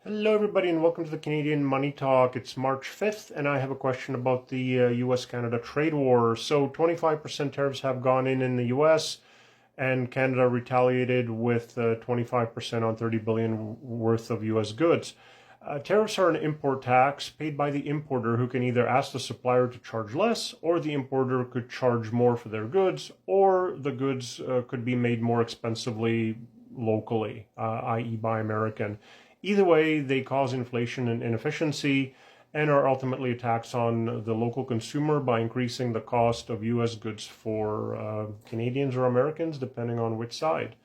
Hello, everybody, and welcome to the Canadian Money Talk. It's March 5th, and I have a question about the US-Canada trade war. So 25% tariffs have gone in the US, and Canada retaliated with 25% on 30 billion worth of US goods. Tariffs are an import tax paid by the importer, who can either ask the supplier to charge less, or the importer could charge more for their goods, or the goods could be made more expensively locally, i.e. by American. Either way, they cause inflation and inefficiency and are ultimately a tax on the local consumer by increasing the cost of US goods for Canadians or Americans, depending on which side.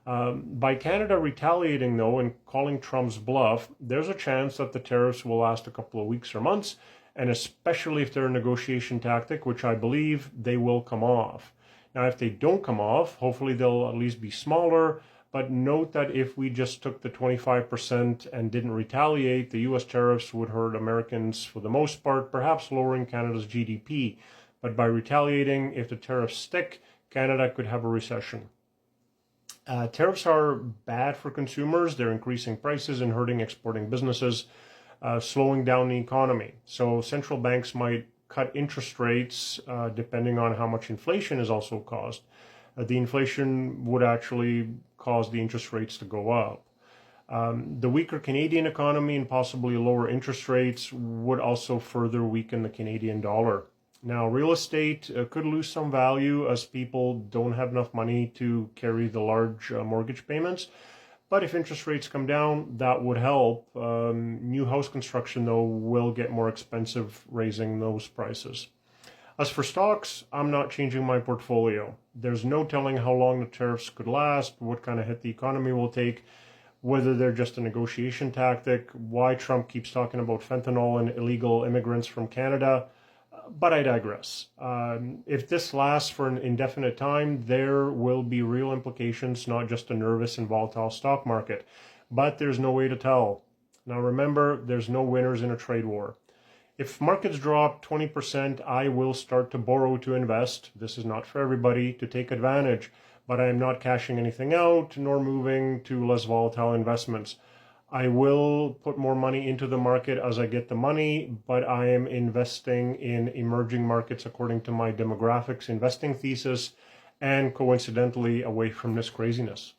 By Canada retaliating, though, and calling Trump's bluff, there's a chance that the tariffs will last a couple of weeks or months, and especially if they're a negotiation tactic, which I believe they will come off. Now, if they don't come off, hopefully they'll at least be smaller, but note that if we just took the 25% and didn't retaliate, the US tariffs would hurt Americans for the most part, perhaps lowering Canada's GDP. But by retaliating, if the tariffs stick, Canada could have a recession. Tariffs are bad for consumers. They're increasing prices and hurting exporting businesses, slowing down the economy. So central banks might cut interest rates depending on how much inflation is also caused. The inflation would actually cause the interest rates to go up. The weaker Canadian economy and possibly lower interest rates would also further weaken the Canadian dollar. Now, real estate could lose some value as people don't have enough money to carry the large mortgage payments. But if interest rates come down, that would help. New house construction, though, will get more expensive, raising those prices. As for stocks, I'm not changing my portfolio. There's no telling how long the tariffs could last, what kind of hit the economy will take, whether they're just a negotiation tactic, why Trump keeps talking about fentanyl and illegal immigrants from Canada. But I digress. If this lasts for an indefinite time, there will be real implications, not just a nervous and volatile stock market. But there's no way to tell. Now remember, there's no winners in a trade war. If markets drop 20%, I will start to borrow to invest. This is not for everybody, to take advantage, but I am not cashing anything out nor moving to less volatile investments. I will put more money into the market as I get the money, but I am investing in emerging markets according to my demographics investing thesis and coincidentally away from this craziness.